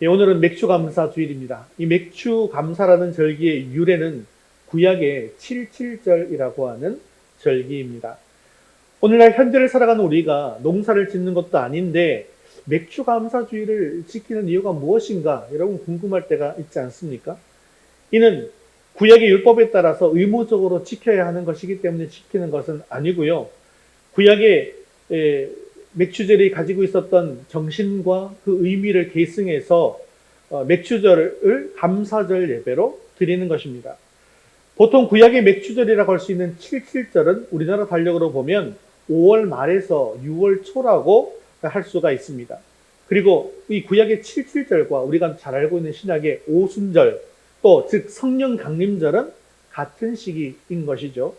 예, 오늘은 맥주감사 주일입니다. 이 맥주감사라는 절기의 유래는 구약의 77절이라고 하는 절기입니다. 오늘날 현대를 살아가는 우리가 농사를 짓는 것도 아닌데 맥주감사 주일을 지키는 이유가 무엇인가 여러분 궁금할 때가 있지 않습니까? 이는 구약의 율법에 따라서 의무적으로 지켜야 하는 것이기 때문에 지키는 것은 아니고요. 구약의 맥주절이 가지고 있었던 정신과 그 의미를 계승해서 맥주절을 감사절 예배로 드리는 것입니다. 보통 구약의 맥주절이라고 할 수 있는 77절은 우리나라 달력으로 보면 5월 말에서 6월 초라고 할 수가 있습니다. 그리고 이 구약의 77절과 우리가 잘 알고 있는 신약의 오순절, 또 즉 성령 강림절은 같은 시기인 것이죠.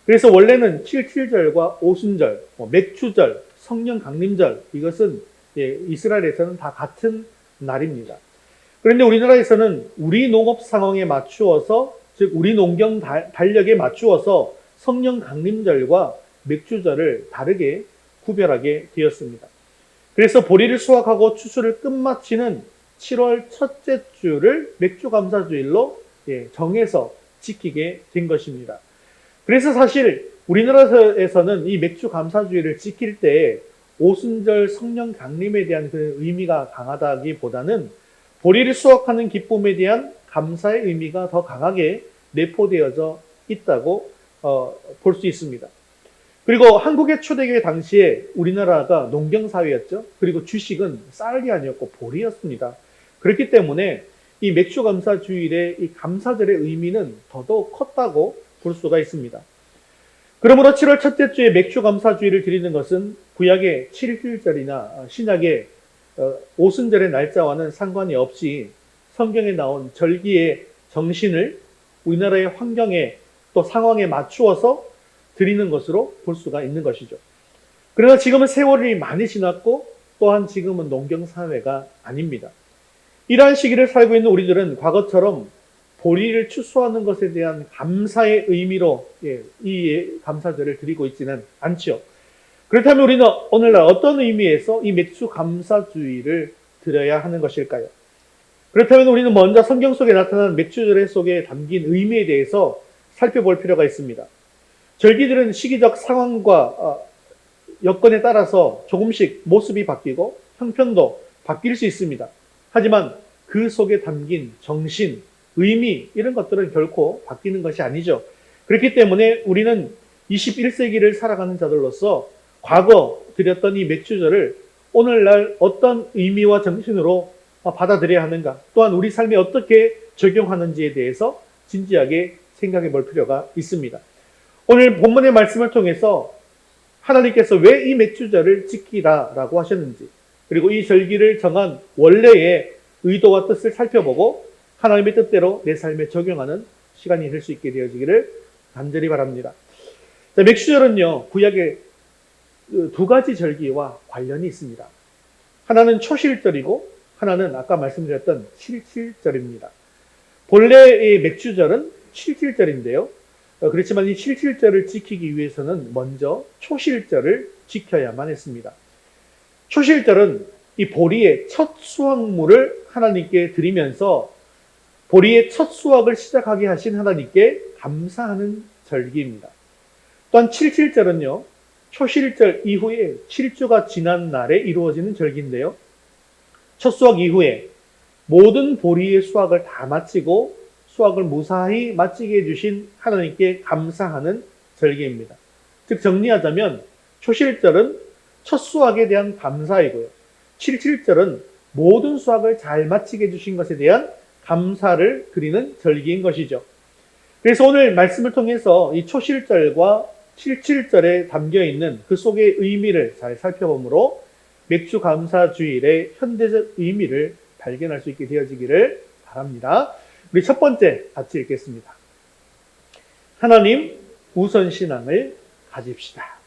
그래서 원래는 77절과 오순절, 맥주절, 성령 강림절 이것은 이스라엘에서는 다 같은 날입니다. 그런데 우리나라에서는 우리 농업 상황에 맞추어서 즉 우리 농경 달력에 맞추어서 성령 강림절과 맥주절을 다르게 구별하게 되었습니다. 그래서 보리를 수확하고 추수를 끝마치는 7월 첫째 주를 맥주감사주일로 정해서 지키게 된 것입니다. 그래서 사실 우리나라에서는 이 맥주감사주일을 지킬 때 오순절 성령 강림에 대한 그 의미가 강하다기보다는 보리를 수확하는 기쁨에 대한 감사의 의미가 더 강하게 내포되어져 있다고 볼 수 있습니다. 그리고 한국의 초대교회 당시에 우리나라가 농경사회였죠. 그리고 주식은 쌀이 아니었고 보리였습니다. 그렇기 때문에 이 맥주감사주일의 이 감사절의 의미는 더더욱 컸다고 볼 수가 있습니다. 그러므로 7월 첫째 주에 맥주감사주일을 드리는 것은 구약의 7일절이나 신약의 오순절의 날짜와는 상관이 없이 성경에 나온 절기의 정신을 우리나라의 환경에 또 상황에 맞추어서 드리는 것으로 볼 수가 있는 것이죠. 그러나 지금은 세월이 많이 지났고 또한 지금은 농경사회가 아닙니다. 이러한 시기를 살고 있는 우리들은 과거처럼 보리를 추수하는 것에 대한 감사의 의미로 이 감사절을 드리고 있지는 않죠. 그렇다면 우리는 오늘날 어떤 의미에서 이 맥주감사주일을 드려야 하는 것일까요? 그렇다면 우리는 먼저 성경 속에 나타난 맥주절 속에 담긴 의미에 대해서 살펴볼 필요가 있습니다. 절기들은 시기적 상황과 여건에 따라서 조금씩 모습이 바뀌고 형편도 바뀔 수 있습니다. 하지만 그 속에 담긴 정신, 의미 이런 것들은 결코 바뀌는 것이 아니죠. 그렇기 때문에 우리는 21세기를 살아가는 자들로서 과거 드렸던 이 맥주절을 오늘날 어떤 의미와 정신으로 받아들여야 하는가, 또한 우리 삶에 어떻게 적용하는지에 대해서 진지하게 생각해 볼 필요가 있습니다. 오늘 본문의 말씀을 통해서 하나님께서 왜 이 맥주절을 지키라라고 하셨는지, 그리고 이 절기를 정한 원래의 의도와 뜻을 살펴보고 하나님의 뜻대로 내 삶에 적용하는 시간이 될 수 있게 되어지기를 간절히 바랍니다. 자, 맥주절은요, 구약의 두 가지 절기와 관련이 있습니다. 하나는 초실절이고 하나는 아까 말씀드렸던 77절입니다. 본래의 맥주절은 77절인데요. 그렇지만 이 77절을 지키기 위해서는 먼저 초실절을 지켜야만 했습니다. 초실절은 이 보리의 첫 수확물을 하나님께 드리면서 보리의 첫 수확을 시작하게 하신 하나님께 감사하는 절기입니다. 또한 77절은요, 초실절 이후에 7주가 지난 날에 이루어지는 절기인데요. 첫 수확 이후에 모든 보리의 수확을 다 마치고 수확을 무사히 마치게 해주신 하나님께 감사하는 절기입니다. 즉 정리하자면 초실절은 첫 수확에 대한 감사이고요. 77절은 모든 수확을 잘 마치게 해주신 것에 대한 감사를 드리는 절기인 것이죠. 그래서 오늘 말씀을 통해서 이 초실절과 77절에 담겨있는 그 속의 의미를 잘 살펴보므로 맥주감사주일의 현대적 의미를 발견할 수 있게 되어지기를 바랍니다. 우리 첫 번째 같이 읽겠습니다. 하나님 우선신앙을 가집시다.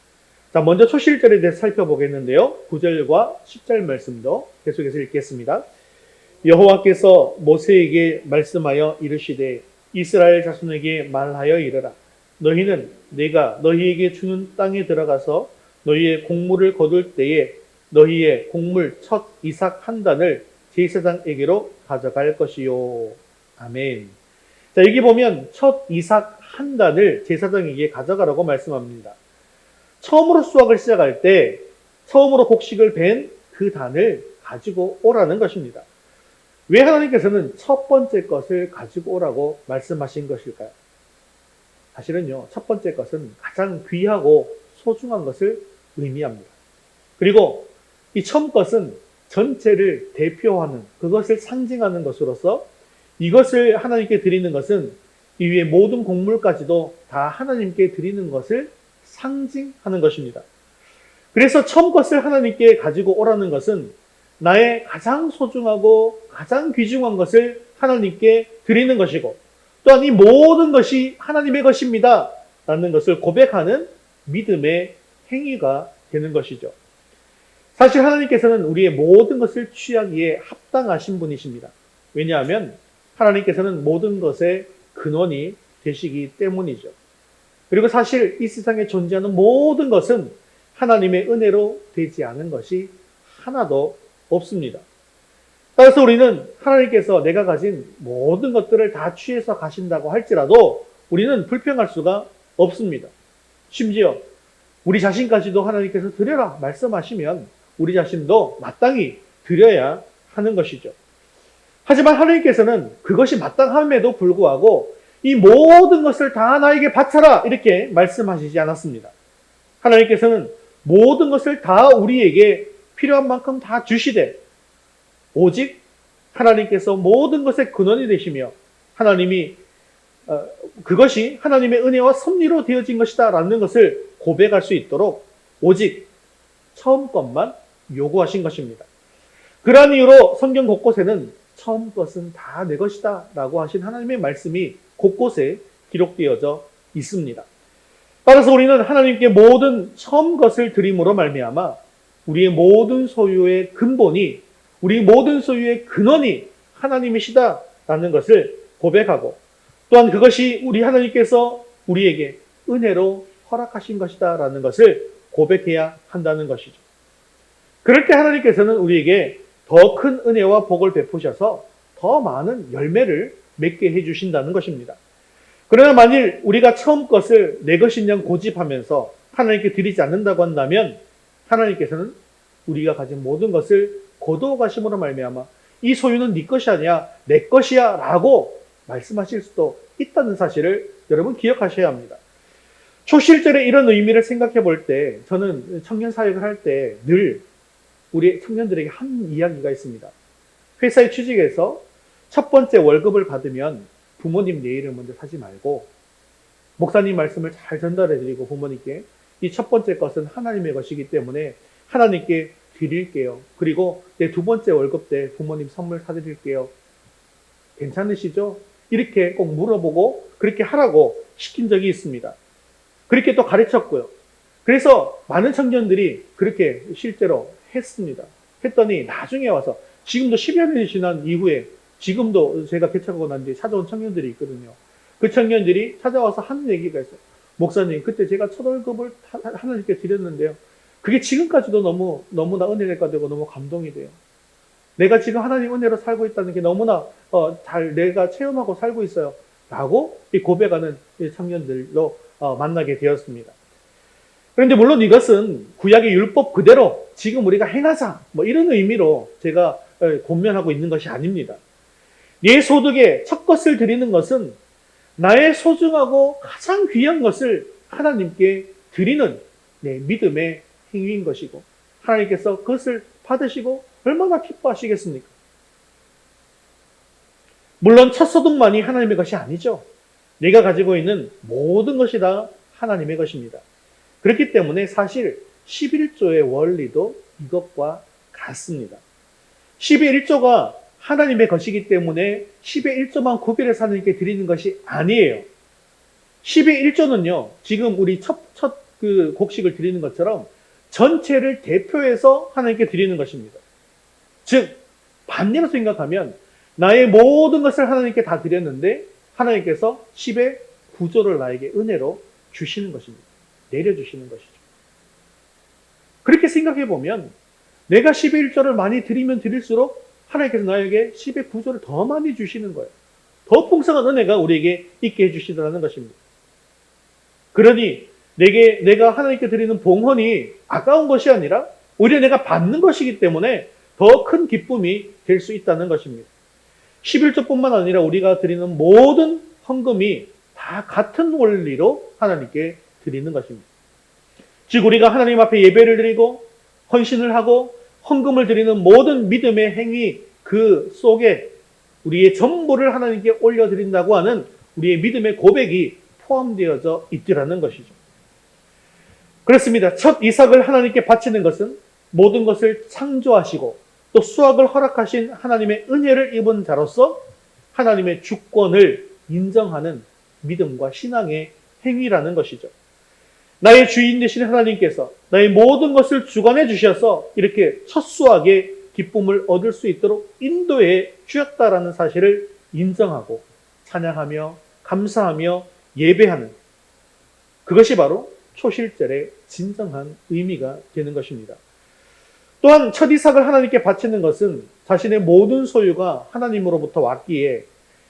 자, 먼저 초실절에 대해서 살펴보겠는데요. 9절과 10절 말씀도 계속해서 읽겠습니다. 여호와께서 모세에게 말씀하여 이르시되 이스라엘 자손에게 말하여 이르라. 너희는 내가 너희에게 주는 땅에 들어가서 너희의 곡물을 거둘 때에 너희의 곡물 첫 이삭 한 단을 제사장에게로 가져갈 것이요. 아멘. 자, 여기 보면 첫 이삭 한 단을 제사장에게 가져가라고 말씀합니다. 처음으로 수확을 시작할 때 처음으로 곡식을 벤 그 단을 가지고 오라는 것입니다. 왜 하나님께서는 첫 번째 것을 가지고 오라고 말씀하신 것일까요? 사실은요, 첫 번째 것은 가장 귀하고 소중한 것을 의미합니다. 그리고 이 처음 것은 전체를 대표하는, 그것을 상징하는 것으로서 이것을 하나님께 드리는 것은 이외의 모든 곡물까지도 다 하나님께 드리는 것을 상징하는 것입니다. 그래서 처음 것을 하나님께 가지고 오라는 것은 나의 가장 소중하고 가장 귀중한 것을 하나님께 드리는 것이고, 또한 이 모든 것이 하나님의 것입니다 라는 것을 고백하는 믿음의 행위가 되는 것이죠. 사실 하나님께서는 우리의 모든 것을 취하기에 합당하신 분이십니다. 왜냐하면 하나님께서는 모든 것의 근원이 되시기 때문이죠. 그리고 사실 이 세상에 존재하는 모든 것은 하나님의 은혜로 되지 않은 것이 하나도 없습니다. 따라서 우리는 하나님께서 내가 가진 모든 것들을 다 취해서 가신다고 할지라도 우리는 불평할 수가 없습니다. 심지어 우리 자신까지도 하나님께서 드려라 말씀하시면 우리 자신도 마땅히 드려야 하는 것이죠. 하지만 하나님께서는 그것이 마땅함에도 불구하고 이 모든 것을 다 나에게 바쳐라 이렇게 말씀하시지 않았습니다. 하나님께서는 모든 것을 다 우리에게 필요한 만큼 다 주시되 오직 하나님께서 모든 것의 근원이 되시며 하나님이 그것이 하나님의 은혜와 섭리로 되어진 것이다 라는 것을 고백할 수 있도록 오직 처음 것만 요구하신 것입니다. 그러한 이유로 성경 곳곳에는 처음 것은 다 내 것이다 라고 하신 하나님의 말씀이 곳곳에 기록되어져 있습니다. 따라서 우리는 하나님께 모든 처음 것을 드림으로 말미암아 우리의 모든 소유의 근본이, 우리 모든 소유의 근원이 하나님이시다라는 것을 고백하고, 또한 그것이 우리 하나님께서 우리에게 은혜로 허락하신 것이다라는 것을 고백해야 한다는 것이죠. 그럴 때 하나님께서는 우리에게 더 큰 은혜와 복을 베푸셔서 더 많은 열매를 맺게 해주신다는 것입니다. 그러나 만일 우리가 처음 것을 내 것인 양 고집하면서 하나님께 드리지 않는다고 한다면 하나님께서는 우리가 가진 모든 것을 거두어 가심으로 말미암아 이 소유는 네 것이 아니야 내 것이야 라고 말씀하실 수도 있다는 사실을 여러분 기억하셔야 합니다. 초실절에 이런 의미를 생각해 볼 때 저는 청년 사역을 할 때 늘 우리 청년들에게 한 이야기가 있습니다. 회사에 취직해서 첫 번째 월급을 받으면 부모님 내일을 먼저 사지 말고 목사님 말씀을 잘 전달해 드리고 부모님께 이 첫 번째 것은 하나님의 것이기 때문에 하나님께 드릴게요. 그리고 내 두 번째 월급 때 부모님 선물 사드릴게요. 괜찮으시죠? 이렇게 꼭 물어보고 그렇게 하라고 시킨 적이 있습니다. 그렇게 또 가르쳤고요. 그래서 많은 청년들이 그렇게 실제로 했습니다. 했더니 나중에 와서 지금도 10여 년이 지난 이후에 지금도 제가 개척하고 난 뒤에 찾아온 청년들이 있거든요. 그 청년들이 찾아와서 하는 얘기가 있어요. 목사님, 그때 제가 첫 월급을 하나님께 드렸는데요. 그게 지금까지도 너무나 은혜가 되고 너무 감동이 돼요. 내가 지금 하나님 은혜로 살고 있다는 게 너무나 잘 내가 체험하고 살고 있어요. 라고 고백하는 청년들로 만나게 되었습니다. 그런데 물론 이것은 구약의 율법 그대로 지금 우리가 행하자 뭐 이런 의미로 제가 권면하고 있는 것이 아닙니다. 내 소득의 첫 것을 드리는 것은 나의 소중하고 가장 귀한 것을 하나님께 드리는 내 믿음의 행위인 것이고 하나님께서 그것을 받으시고 얼마나 기뻐하시겠습니까? 물론 첫 소득만이 하나님의 것이 아니죠. 내가 가지고 있는 모든 것이 다 하나님의 것입니다. 그렇기 때문에 사실 11조의 원리도 이것과 같습니다. 10의 1조가 하나님의 것이기 때문에 10의 1조만 구별해서 하나님께 드리는 것이 아니에요. 10의 1조는요, 지금 우리 첫 그 곡식을 드리는 것처럼 전체를 대표해서 하나님께 드리는 것입니다. 즉, 반대로 생각하면 나의 모든 것을 하나님께 다 드렸는데 하나님께서 10의 9조를 나에게 은혜로 주시는 것입니다. 내려주시는 것이죠. 그렇게 생각해 보면 내가 11조를 많이 드리면 드릴수록 하나님께서 나에게 10의 구조를 더 많이 주시는 거예요. 더 풍성한 은혜가 우리에게 있게 해주시더라는 것입니다. 그러니 내가 하나님께 드리는 봉헌이 아까운 것이 아니라 오히려 내가 받는 것이기 때문에 더 큰 기쁨이 될 수 있다는 것입니다. 11조뿐만 아니라 우리가 드리는 모든 헌금이 다 같은 원리로 하나님께 드리는 것입니다. 즉 우리가 하나님 앞에 예배를 드리고 헌신을 하고 헌금을 드리는 모든 믿음의 행위 그 속에 우리의 전부를 하나님께 올려드린다고 하는 우리의 믿음의 고백이 포함되어져 있더라는 것이죠. 그렇습니다. 첫 이삭을 하나님께 바치는 것은 모든 것을 창조하시고 또 수확을 허락하신 하나님의 은혜를 입은 자로서 하나님의 주권을 인정하는 믿음과 신앙의 행위라는 것이죠. 나의 주인 되신 하나님께서 나의 모든 것을 주관해 주셔서 이렇게 첫 수확의 기쁨을 얻을 수 있도록 인도해 주셨다라는 사실을 인정하고 찬양하며 감사하며 예배하는 그것이 바로 초실절의 진정한 의미가 되는 것입니다. 또한 첫 이삭을 하나님께 바치는 것은 자신의 모든 소유가 하나님으로부터 왔기에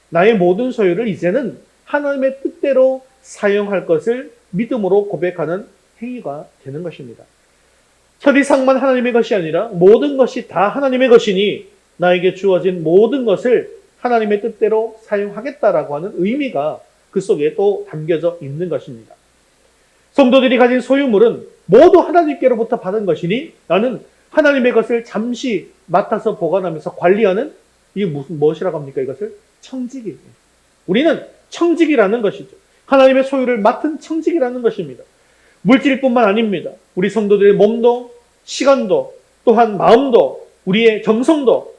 나의 모든 소유를 이제는 하나님의 뜻대로 사용할 것을 믿음으로 고백하는 행위가 되는 것입니다. 첫 이삭만 하나님의 것이 아니라 모든 것이 다 하나님의 것이니 나에게 주어진 모든 것을 하나님의 뜻대로 사용하겠다라고 하는 의미가 그 속에 또 담겨져 있는 것입니다. 성도들이 가진 소유물은 모두 하나님께로부터 받은 것이니 나는 하나님의 것을 잠시 맡아서 보관하면서 관리하는 이게 무엇이라고 합니까? 이것을 청지기. 우리는 청지기라는 것이죠. 하나님의 소유를 맡은 청지기라는 것입니다. 물질뿐만 아닙니다. 우리 성도들의 몸도 시간도 또한 마음도 우리의 정성도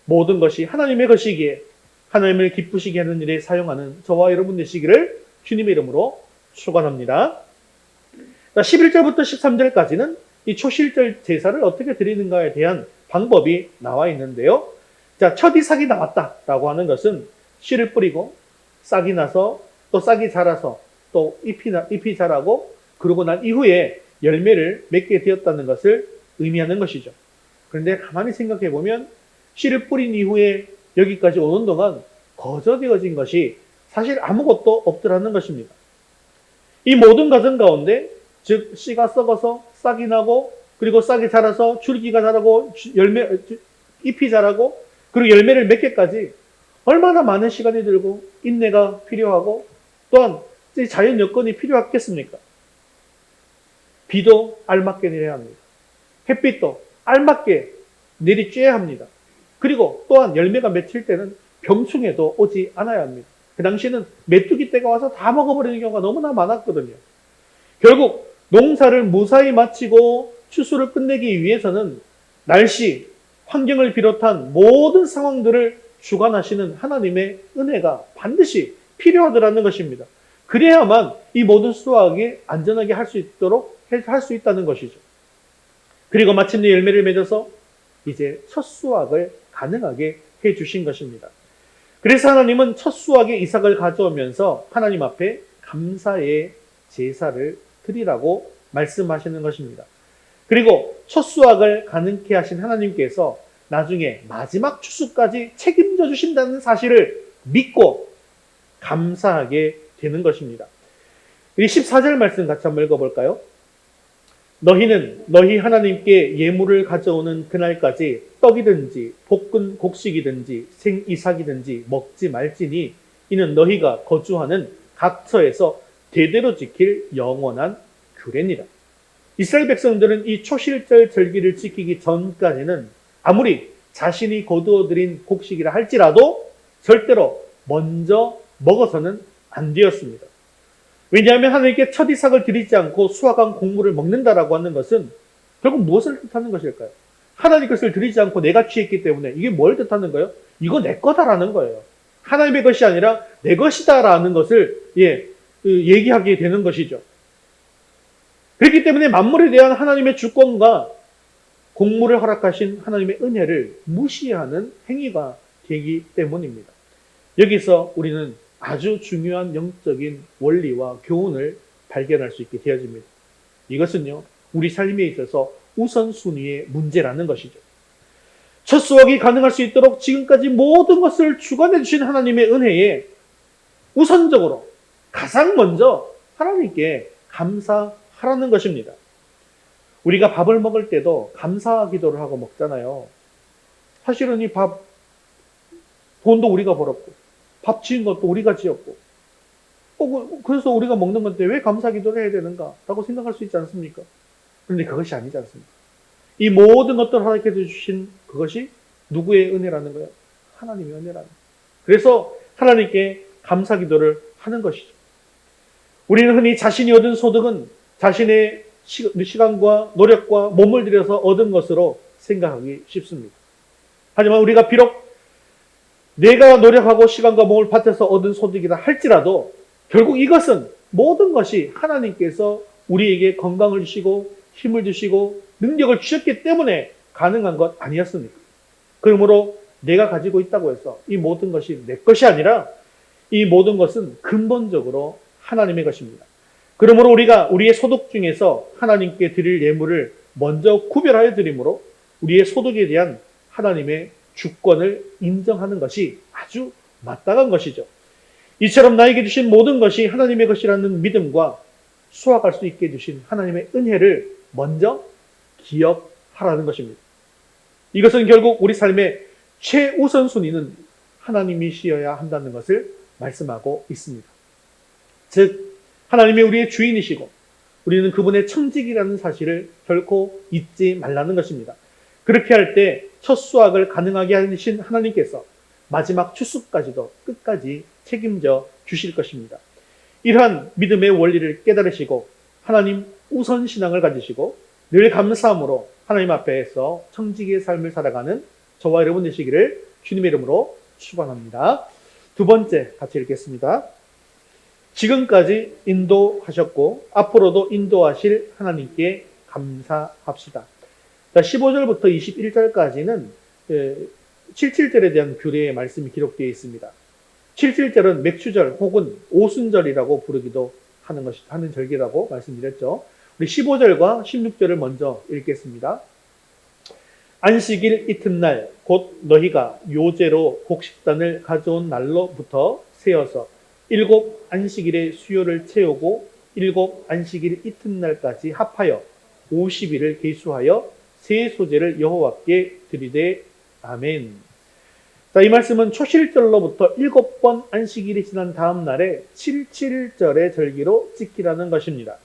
모든 것이 하나님의 것이기에 하나님을 기쁘시게 하는 일에 사용하는 저와 여러분 되시기를 주님의 이름으로 축원합니다. 11절부터 13절까지는 이 초실절 제사를 어떻게 드리는가에 대한 방법이 나와 있는데요. 자, 첫 이삭이 나왔다라고 하는 것은 씨를 뿌리고 싹이 나서 또 싹이 자라서 또 잎이 자라고 그러고 난 이후에 열매를 맺게 되었다는 것을 의미하는 것이죠. 그런데 가만히 생각해 보면 씨를 뿌린 이후에 여기까지 오는 동안 거저되어진 것이 사실 아무것도 없더라는 것입니다. 이 모든 과정 가운데 즉 씨가 썩어서 싹이 나고 그리고 싹이 자라서 줄기가 자라고 잎이 자라고 그리고 열매를 맺기까지 얼마나 많은 시간이 들고 인내가 필요하고 또한 자연 여건이 필요하겠습니까? 비도 알맞게 내려야 합니다. 햇빛도 알맞게 내리쬐야 합니다. 그리고 또한 열매가 맺힐 때는 병충해도 오지 않아야 합니다. 그 당시에는 메뚜기 떼가 와서 다 먹어버리는 경우가 너무나 많았거든요. 결국 농사를 무사히 마치고 추수를 끝내기 위해서는 날씨, 환경을 비롯한 모든 상황들을 주관하시는 하나님의 은혜가 반드시 필요하더라는 것입니다. 그래야만 이 모든 수확이 안전하게 할 수 있다는 것이죠. 그리고 마침내 열매를 맺어서 이제 첫 수확을 가능하게 해주신 것입니다. 그래서 하나님은 첫 수확의 이삭을 가져오면서 하나님 앞에 감사의 제사를 드리라고 말씀하시는 것입니다. 그리고 첫 수확을 가능케 하신 하나님께서 나중에 마지막 추수까지 책임져 주신다는 사실을 믿고 감사하게 되는 것입니다. 이 14절 말씀 같이 한번 읽어볼까요? 너희는 너희 하나님께 예물을 가져오는 그날까지 떡이든지 볶은 곡식이든지 생이삭이든지 먹지 말지니 이는 너희가 거주하는 각처에서 대대로 지킬 영원한 규례니라. 이스라엘 백성들은 이 초실절 절기를 지키기 전까지는 아무리 자신이 거두어들인 곡식이라 할지라도 절대로 먼저 먹어서는 안 되었습니다. 왜냐하면 하나님께 첫 이삭을 드리지 않고 수확한 곡물을 먹는다라고 하는 것은 결국 무엇을 뜻하는 것일까요? 하나님 것을 드리지 않고 내가 취했기 때문에 이게 뭘 뜻하는 거예요? 이거 내 거다라는 거예요. 하나님의 것이 아니라 내 것이다라는 것을 얘기하게 되는 것이죠. 그렇기 때문에 만물에 대한 하나님의 주권과 곡물을 허락하신 하나님의 은혜를 무시하는 행위가 되기 때문입니다. 여기서 우리는 아주 중요한 영적인 원리와 교훈을 발견할 수 있게 되어집니다. 이것은요, 우리 삶에 있어서 우선순위의 문제라는 것이죠. 첫 수확이 가능할 수 있도록 지금까지 모든 것을 주관해 주신 하나님의 은혜에 우선적으로 가장 먼저 하나님께 감사하라는 것입니다. 우리가 밥을 먹을 때도 감사 기도를 하고 먹잖아요. 사실은 이 밥, 돈도 우리가 벌었고, 밥 지은 것도 우리가 지었고, 그래서 우리가 먹는 건데 왜 감사 기도를 해야 되는가? 라고 생각할 수 있지 않습니까? 그런데 그것이 아니지 않습니까? 이 모든 것들을 하나님께서 주신 그것이 누구의 은혜라는 거예요? 하나님의 은혜라는 거예요. 그래서 하나님께 감사 기도를 하는 것이죠. 우리는 흔히 자신이 얻은 소득은 자신의 시간과 노력과 몸을 들여서 얻은 것으로 생각하기 쉽습니다. 하지만 우리가 비록 내가 노력하고 시간과 몸을 바쳐서 얻은 소득이다 할지라도 결국 이것은 모든 것이 하나님께서 우리에게 건강을 주시고 힘을 주시고 능력을 주셨기 때문에 가능한 것 아니었습니까? 그러므로 내가 가지고 있다고 해서 이 모든 것이 내 것이 아니라 이 모든 것은 근본적으로 하나님의 것입니다. 그러므로 우리가 우리의 소득 중에서 하나님께 드릴 예물을 먼저 구별하여 드림으로 우리의 소득에 대한 하나님의 주권을 인정하는 것이 아주 마땅한 것이죠. 이처럼 나에게 주신 모든 것이 하나님의 것이라는 믿음과 수확할 수 있게 해주신 하나님의 은혜를 먼저 기억하라는 것입니다. 이것은 결국 우리 삶의 최우선순위는 하나님이시여야 한다는 것을 말씀하고 있습니다. 즉 하나님이 우리의 주인이시고 우리는 그분의 청직이라는 사실을 결코 잊지 말라는 것입니다. 그렇게 할 때 첫 수확을 가능하게 하신 하나님께서 마지막 추수까지도 끝까지 책임져 주실 것입니다. 이러한 믿음의 원리를 깨달으시고 하나님 우선 신앙을 가지시고 늘 감사함으로 하나님 앞에서 청지기의 삶을 살아가는 저와 여러분 되시기를 주님의 이름으로 축원합니다. 두 번째 같이 읽겠습니다. 지금까지 인도하셨고 앞으로도 인도하실 하나님께 감사합시다. 15절부터 21절까지는 77절에 대한 규례의 말씀이 기록되어 있습니다. 77절은 맥추절 혹은 오순절이라고 부르기도 하는 절기라고 말씀드렸죠. 우리 15절과 16절을 먼저 읽겠습니다. 안식일 이튿날 곧 너희가 요제로 곡식단을 가져온 날로부터 세어서 7 안식일의 수요를 채우고 7 안식일 이튿날까지 합하여 50일을 계수하여 새 소제를 여호와께 드리되 아멘. 자, 이 말씀은 초실절로부터 7번 안식일이 지난 다음 날에 77절의 절기로 지키라는 것입니다.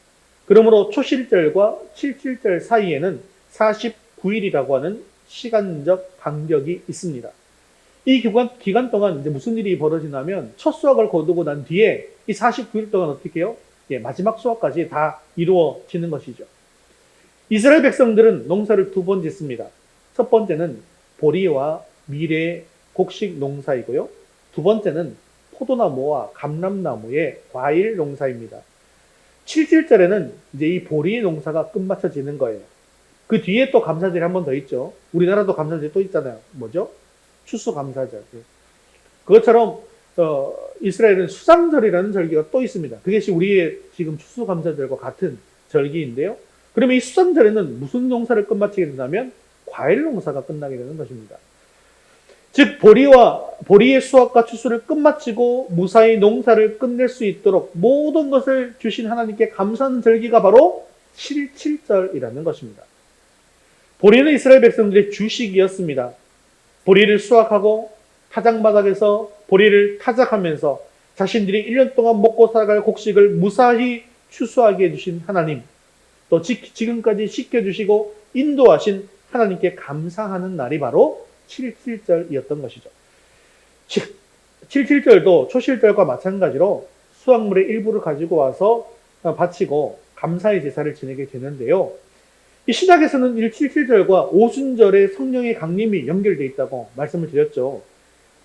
그러므로 초실절과 77절 사이에는 49일이라고 하는 시간적 간격이 있습니다. 이 기간 동안 이제 무슨 일이 벌어지냐면 첫 수확을 거두고 난 뒤에 이 49일 동안 어떻게 해요? 마지막 수확까지 다 이루어지는 것이죠. 이스라엘 백성들은 농사를 두 번 짓습니다. 첫 번째는 보리와 미래 곡식 농사이고요. 두 번째는 포도나무와 감람나무의 과일 농사입니다. 77절에는 이제 이 보리 농사가 끝마쳐지는 거예요. 그 뒤에 또 감사절이 한 번 더 있죠. 우리나라도 감사절이 또 있잖아요. 뭐죠? 추수감사절. 그것처럼 이스라엘은 수상절이라는 절기가 또 있습니다. 그것이 우리의 지금 추수감사절과 같은 절기인데요. 그러면 이 수상절에는 무슨 농사를 끝마치게 된다면 과일 농사가 끝나게 되는 것입니다. 즉 보리의 수확과 추수를 끝마치고 무사히 농사를 끝낼 수 있도록 모든 것을 주신 하나님께 감사하는 절기가 바로 77절이라는 것입니다. 보리는 이스라엘 백성들의 주식이었습니다. 보리를 수확하고 타작마당에서 보리를 타작하면서 자신들이 1년 동안 먹고 살아갈 곡식을 무사히 추수하게 해주신 하나님, 또 지금까지 지켜주시고 인도하신 하나님께 감사하는 날이 바로 77절이었던 것이죠. 77절도 초실절과 마찬가지로 수확물의 일부를 가지고 와서 바치고 감사의 제사를 지내게 되는데요. 이 신약에서는 77절과 오순절의 성령의 강림이 연결되어 있다고 말씀을 드렸죠.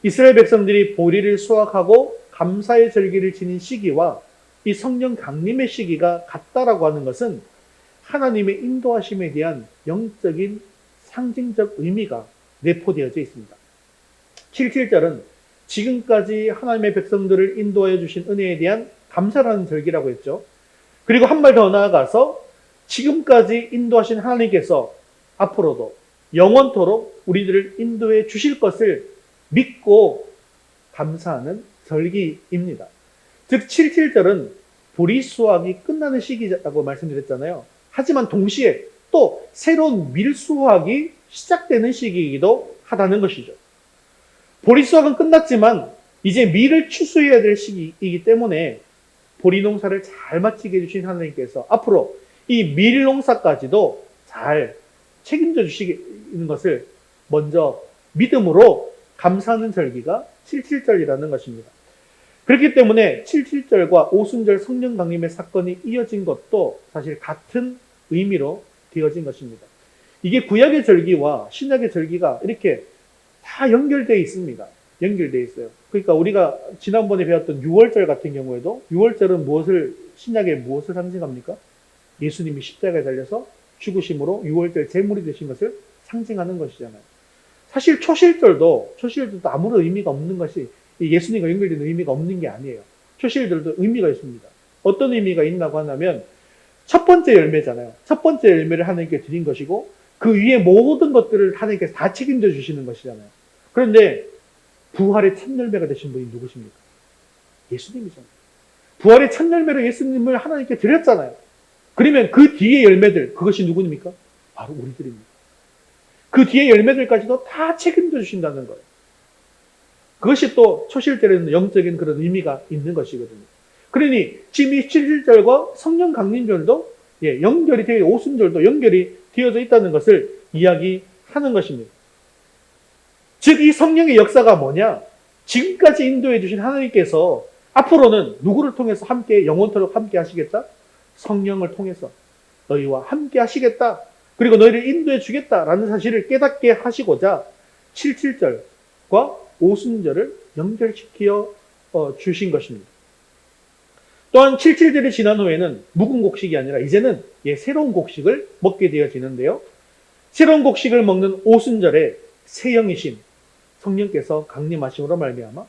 이스라엘 백성들이 보리를 수확하고 감사의 절기를 지닌 시기와 이 성령 강림의 시기가 같다라고 하는 것은 하나님의 인도하심에 대한 영적인 상징적 의미가 내포되어져 있습니다. 77절은 지금까지 하나님의 백성들을 인도하여 주신 은혜에 대한 감사라는 절기라고 했죠. 그리고 한 발 더 나아가서 지금까지 인도하신 하나님께서 앞으로도 영원토록 우리들을 인도해 주실 것을 믿고 감사하는 절기입니다. 즉 7.7절은 보리 수확이 끝나는 시기라고 말씀드렸잖아요. 하지만 동시에 또 새로운 밀 수확이 시작되는 시기이기도 하다는 것이죠. 보리 수확은 끝났지만 이제 밀을 추수해야 될 시기이기 때문에 보리 농사를 잘 마치게 해주신 하나님께서 앞으로 이 밀 농사까지도 잘 책임져 주시는 것을 먼저 믿음으로 감사하는 절기가 7.7절이라는 것입니다. 그렇기 때문에 7.7절과 오순절 성령 강림의 사건이 이어진 것도 사실 같은 의미로 되어진 것입니다. 이게 구약의 절기와 신약의 절기가 이렇게 다 연결되어 있습니다. 연결되어 있어요. 그러니까 우리가 지난번에 배웠던 6월절 같은 경우에도 6월절은 신약에 무엇을 상징합니까? 예수님이 십자가에 달려서 죽으심으로 6월절 제물이 되신 것을 상징하는 것이잖아요. 사실 초실절도 아무런 의미가 없는 것이 예수님과 연결되는 의미가 없는 게 아니에요. 초실절도 의미가 있습니다. 어떤 의미가 있나고 하냐면 첫 번째 열매잖아요. 첫 번째 열매를 하나님께 드린 것이고 그 위에 모든 것들을 하나님께서 다 책임져 주시는 것이잖아요. 그런데 부활의 첫 열매가 되신 분이 누구십니까? 예수님이잖아요. 부활의 첫 열매로 예수님을 하나님께 드렸잖아요. 그러면 그 뒤에 열매들, 그것이 누구입니까? 바로 우리들입니다. 그 뒤에 열매들까지도 다 책임져 주신다는 거예요. 그것이 또 초실절에는 영적인 그런 의미가 있는 것이거든요. 그러니 지금 이 7.7절과 성령 강림절도 연결이 되어 오순절도 연결이 되어져 있다는 것을 이야기하는 것입니다. 즉 이 성령의 역사가 뭐냐? 지금까지 인도해 주신 하나님께서 앞으로는 누구를 통해서 함께 영원토록 함께 하시겠다? 성령을 통해서 너희와 함께 하시겠다. 그리고 너희를 인도해 주겠다라는 사실을 깨닫게 하시고자 7.7절과 오순절을 연결시켜 주신 것입니다. 또한 7.7절이 지난 후에는 묵은 곡식이 아니라 이제는 새로운 곡식을 먹게 되어지는데요. 새로운 곡식을 먹는 오순절에 새 영이신 성령께서 강림하심으로 말미암아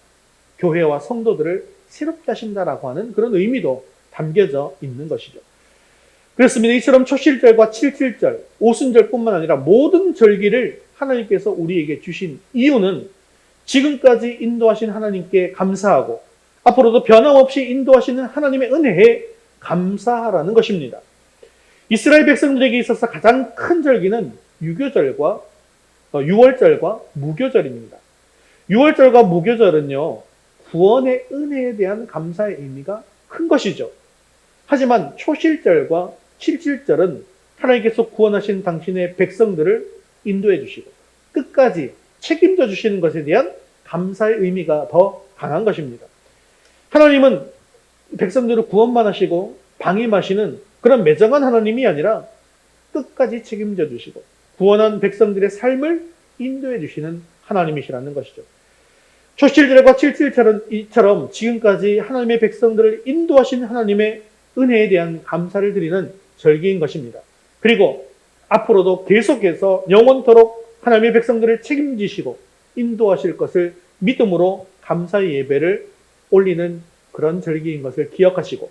교회와 성도들을 새롭게 하신다라고 하는 그런 의미도 담겨져 있는 것이죠. 그렇습니다. 이처럼 초실절과 7.7절, 오순절뿐만 아니라 모든 절기를 하나님께서 우리에게 주신 이유는 지금까지 인도하신 하나님께 감사하고 앞으로도 변함없이 인도하시는 하나님의 은혜에 감사하라는 것입니다. 이스라엘 백성들에게 있어서 가장 큰 절기는 유월절과 무교절입니다. 유월절과 무교절은요, 구원의 은혜에 대한 감사의 의미가 큰 것이죠. 하지만 초실절과 7.7절은 하나님께서 구원하신 당신의 백성들을 인도해 주시고 끝까지 책임져 주시는 것에 대한 감사의 의미가 더 강한 것입니다. 하나님은 백성들을 구원만 하시고 방임하시는 그런 매정한 하나님이 아니라 끝까지 책임져 주시고 구원한 백성들의 삶을 인도해 주시는 하나님이시라는 것이죠. 초실절과 7.7절처럼 지금까지 하나님의 백성들을 인도하신 하나님의 은혜에 대한 감사를 드리는 절기인 것입니다. 그리고 앞으로도 계속해서 영원토록 하나님의 백성들을 책임지시고 인도하실 것을 믿음으로 감사의 예배를 올리는 그런 절기인 것을 기억하시고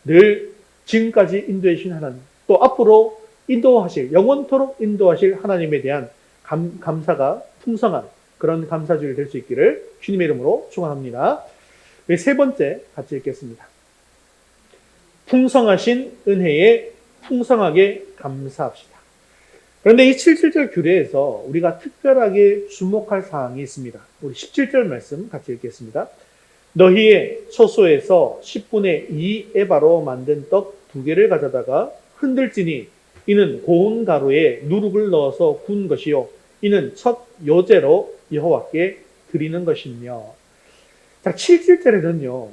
늘 지금까지 인도해 주신 하나님 또 앞으로 영원토록 인도하실 하나님에 대한 감사가 풍성한 그런 감사주일 될 수 있기를 주님의 이름으로 축원합니다. 세 번째 같이 읽겠습니다. 풍성하신 은혜에 풍성하게 감사합시다. 그런데 이 7.7절 규례에서 우리가 특별하게 주목할 사항이 있습니다. 우리 17절 말씀 같이 읽겠습니다. 너희의 초소에서 10분의 2 에바로 만든 떡 2개를 가져다가 흔들지니 이는 고운 가루에 누룩을 넣어서 구운 것이요 이는 첫 요제로 여호와께 드리는 것이며. 자, 7.7절에는요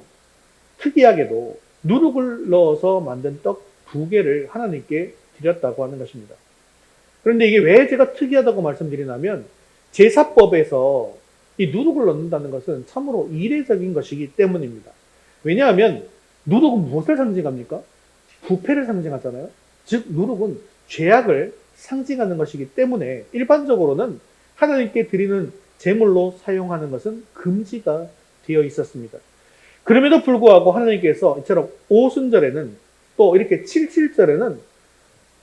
특이하게도 누룩을 넣어서 만든 떡 2개를 하나님께 드렸다고 하는 것입니다. 그런데 이게 왜 제가 특이하다고 말씀드리냐면 제사법에서 이 누룩을 넣는다는 것은 참으로 이례적인 것이기 때문입니다. 왜냐하면 누룩은 무엇을 상징합니까? 부패를 상징하잖아요. 즉 누룩은 죄악을 상징하는 것이기 때문에 일반적으로는 하나님께 드리는 제물로 사용하는 것은 금지가 되어 있었습니다. 그럼에도 불구하고 하나님께서 이처럼 오순절에는 또 이렇게 7.7절에는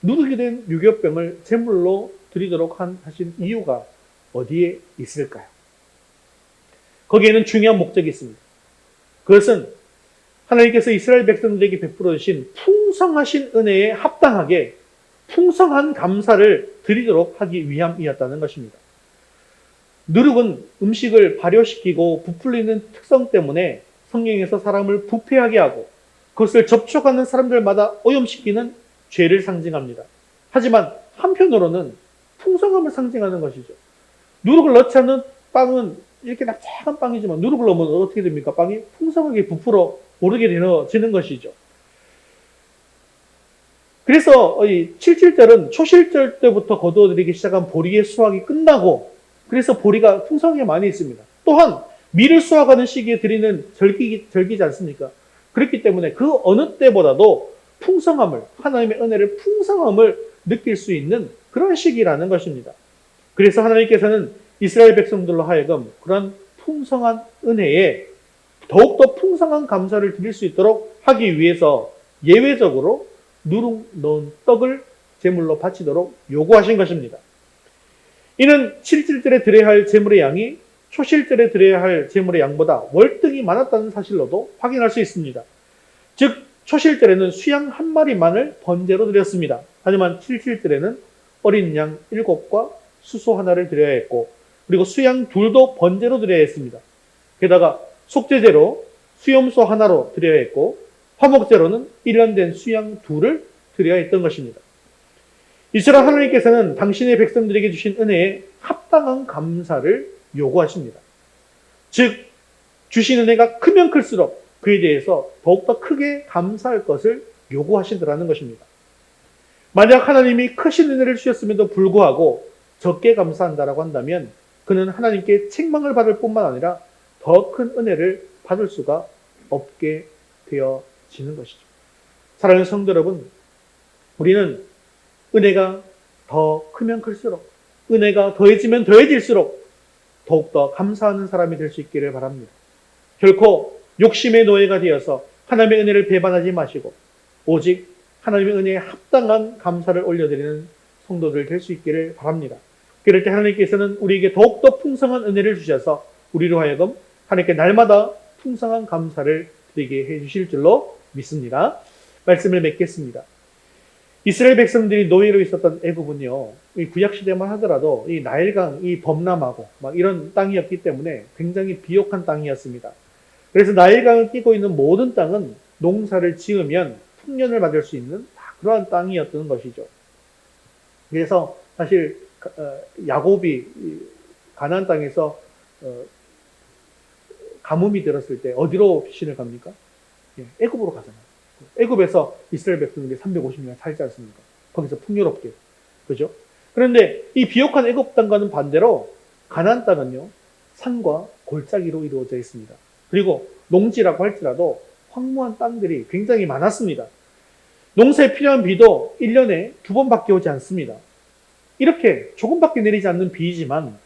누룩이 된 유교병을 제물로 드리도록 하신 이유가 어디에 있을까요? 거기에는 중요한 목적이 있습니다. 그것은 하나님께서 이스라엘 백성들에게 베풀어 주신 풍성하신 은혜에 합당하게 풍성한 감사를 드리도록 하기 위함이었다는 것입니다. 누룩은 음식을 발효시키고 부풀리는 특성 때문에 성경에서 사람을 부패하게 하고 그것을 접촉하는 사람들마다 오염시키는 죄를 상징합니다. 하지만 한편으로는 풍성함을 상징하는 것이죠. 누룩을 넣지 않는 빵은 이렇게 납작한 빵이지만 누룩을 넣으면 어떻게 됩니까? 빵이 풍성하게 부풀어 오르게 되어지는 것이죠. 그래서 77절은 초실절 때부터 거두어들이기 시작한 보리의 수확이 끝나고 그래서 보리가 풍성하게 많이 있습니다. 또한 밀을 수확하는 시기에 드리는 절기지 않습니까? 그렇기 때문에 그 어느 때보다도 풍성함을, 하나님의 은혜를 풍성함을 느낄 수 있는 그런 시기라는 것입니다. 그래서 하나님께서는 이스라엘 백성들로 하여금 그런 풍성한 은혜에 더욱더 풍성한 감사를 드릴 수 있도록 하기 위해서 예외적으로 누룩 넣은 떡을 제물로 바치도록 요구하신 것입니다. 이는 7.7절에 드려야 할 제물의 양이 초실절에 드려야 할 제물의 양보다 월등히 많았다는 사실로도 확인할 수 있습니다. 즉 초실절에는 수양 한 마리만을 번제로 드렸습니다. 하지만 7.7절에는 어린 양 7과 수소 하나를 드려야 했고 그리고 수양 둘도 번제로 드려야 했습니다. 게다가 속죄제로 수염소 하나로 드려야 했고 화목제로는 1년 된 수양 둘을 드려야 했던 것입니다. 이처럼 하나님께서는 당신의 백성들에게 주신 은혜에 합당한 감사를 요구하십니다. 즉 주신 은혜가 크면 클수록 그에 대해서 더욱더 크게 감사할 것을 요구하시더라는 것입니다. 만약 하나님이 크신 은혜를 주셨음에도 불구하고 적게 감사한다라고 한다면 그는 하나님께 책망을 받을 뿐만 아니라 더 큰 은혜를 받을 수가 없게 되어지는 것이죠. 사랑하는 성도 여러분, 우리는 은혜가 더 크면 클수록 은혜가 더해지면 더해질수록 더욱더 감사하는 사람이 될 수 있기를 바랍니다. 결코 욕심의 노예가 되어서 하나님의 은혜를 배반하지 마시고 오직 하나님의 은혜에 합당한 감사를 올려드리는 성도들 될 수 있기를 바랍니다. 그럴 때 하나님께서는 우리에게 더욱더 풍성한 은혜를 주셔서 우리로 하여금 하나님께 날마다 풍성한 감사를 드리게 해주실 줄로 믿습니다. 말씀을 맺겠습니다. 이스라엘 백성들이 노예로 있었던 애굽은요, 이 구약시대만 하더라도 이 나일강, 이 범람하고 막 이런 땅이었기 때문에 굉장히 비옥한 땅이었습니다. 그래서 나일강을 끼고 있는 모든 땅은 농사를 지으면 풍년을 받을 수 있는 그러한 땅이었던 것이죠. 그래서 사실 야곱이 가나안 땅에서 가뭄이 들었을 때 어디로 피신을 갑니까? 애굽으로 가잖아요. 애굽에서 이스라엘 백성들이 350년 살지 않습니까? 거기서 풍요롭게. 그죠? 그런데 이 비옥한 애굽 땅과는 반대로 가나안 땅은요, 산과 골짜기로 이루어져 있습니다. 그리고 농지라고 할지라도 황무한 땅들이 굉장히 많았습니다. 농사에 필요한 비도 1년에 2번밖에 오지 않습니다. 이렇게 조금밖에 내리지 않는 비이지만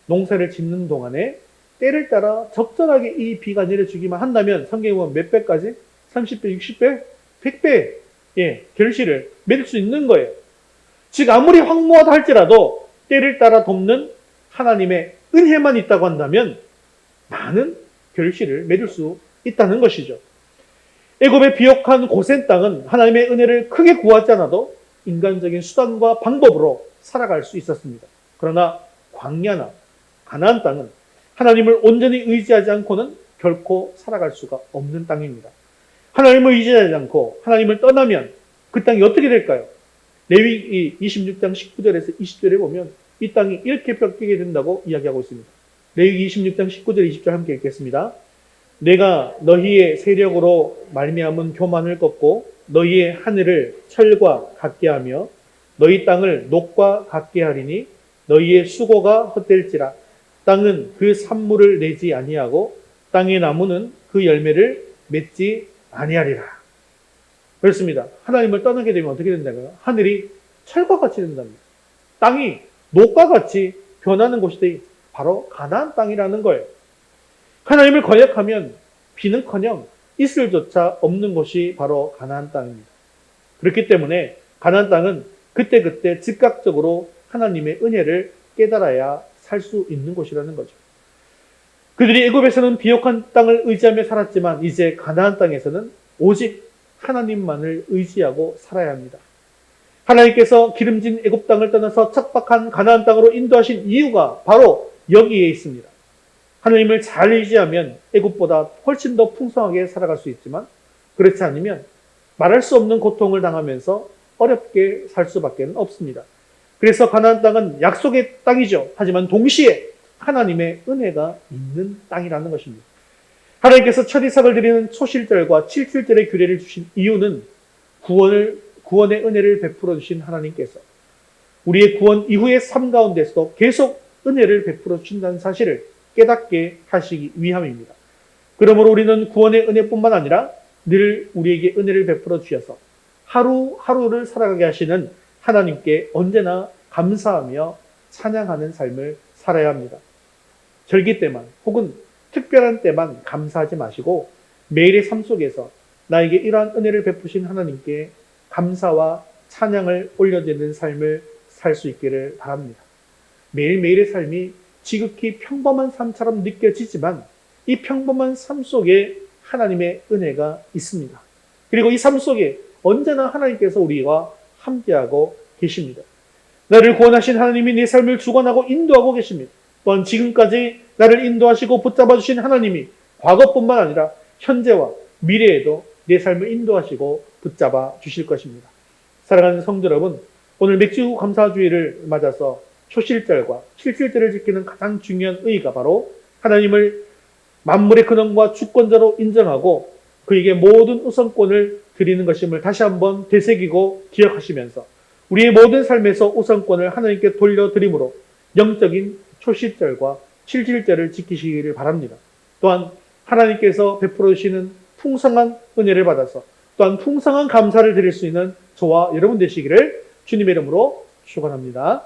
농사를 짓는 동안에 때를 따라 적절하게 이 비가 내려주기만 한다면 성경에 보면 몇 배까지? 30배, 60배, 100배 결실을 맺을 수 있는 거예요. 즉 아무리 황무하다 할지라도 때를 따라 돕는 하나님의 은혜만 있다고 한다면 많은 결실을 맺을 수 있다는 것이죠. 애굽의 비옥한 고센 땅은 하나님의 은혜를 크게 구하지 않아도 인간적인 수단과 방법으로 살아갈 수 있었습니다. 그러나 광야나 가나안 땅은 하나님을 온전히 의지하지 않고는 결코 살아갈 수가 없는 땅입니다. 하나님을 의지하지 않고 하나님을 떠나면 그 땅이 어떻게 될까요? 레위기 26장 19절에서 20절에 보면 이 땅이 이렇게 뺏기게 된다고 이야기하고 있습니다. 레위기 26장 19절 20절 함께 읽겠습니다. 내가 너희의 세력으로 말미암은 교만을 꺾고 너희의 하늘을 철과 같게 하며 너희 땅을 녹과 같게 하리니 너희의 수고가 헛될지라 땅은 그 산물을 내지 아니하고 땅의 나무는 그 열매를 맺지 아니하리라. 그렇습니다. 하나님을 떠나게 되면 어떻게 된다고요? 하늘이 철과 같이 된답니다. 땅이 녹과 같이 변하는 곳이 바로 가나안 땅이라는 거예요. 하나님을 거역하면 비는커녕 이슬조차 없는 곳이 바로 가나안 땅입니다. 그렇기 때문에 가나안 땅은 그때그때 즉각적으로 하나님의 은혜를 깨달아야 살 수 있는 곳이라는 거죠. 그들이 애굽에서는 비옥한 땅을 의지하며 살았지만 이제 가나안 땅에서는 오직 하나님만을 의지하고 살아야 합니다. 하나님께서 기름진 애굽 땅을 떠나서 척박한 가나안 땅으로 인도하신 이유가 바로 여기에 있습니다. 하나님을 잘 의지하면 애굽보다 훨씬 더 풍성하게 살아갈 수 있지만 그렇지 않으면 말할 수 없는 고통을 당하면서 어렵게 살 수밖에 없습니다. 그래서 가나안 땅은 약속의 땅이죠. 하지만 동시에 하나님의 은혜가 있는 땅이라는 것입니다. 하나님께서 첫 이삭을 드리는 초실절과 칠칠절의 규례를 주신 이유는 구원의 은혜를 베풀어 주신 하나님께서 우리의 구원 이후의 삶 가운데서도 계속 은혜를 베풀어 주신다는 사실을 깨닫게 하시기 위함입니다. 그러므로 우리는 구원의 은혜뿐만 아니라 늘 우리에게 은혜를 베풀어 주셔서 하루하루를 살아가게 하시는 하나님께 언제나 감사하며 찬양하는 삶을 살아야 합니다. 절기 때만 혹은 특별한 때만 감사하지 마시고 매일의 삶 속에서 나에게 이러한 은혜를 베푸신 하나님께 감사와 찬양을 올려드리는 삶을 살 수 있기를 바랍니다. 매일매일의 삶이 지극히 평범한 삶처럼 느껴지지만 이 평범한 삶 속에 하나님의 은혜가 있습니다. 그리고 이 삶 속에 언제나 하나님께서 우리와 함께하고 계십니다. 나를 구원하신 하나님이 내 삶을 주관하고 인도하고 계십니다. 또한 지금까지 나를 인도하시고 붙잡아 주신 하나님이 과거뿐만 아니라 현재와 미래에도 내 삶을 인도하시고 붙잡아 주실 것입니다. 사랑하는 성도 여러분, 오늘 맥주 감사주의를 맞아서 초실절과 칠칠절을 지키는 가장 중요한 의의가 바로 하나님을 만물의 근원과 주권자로 인정하고 그에게 모든 우선권을 드리는 것임을 다시 한번 되새기고 기억하시면서 우리의 모든 삶에서 우선권을 하나님께 돌려드림으로 영적인 초실절과 칠칠절을 지키시기를 바랍니다. 또한 하나님께서 베풀어 주시는 풍성한 은혜를 받아서 또한 풍성한 감사를 드릴 수 있는 저와 여러분 되시기를 주님의 이름으로 축원합니다.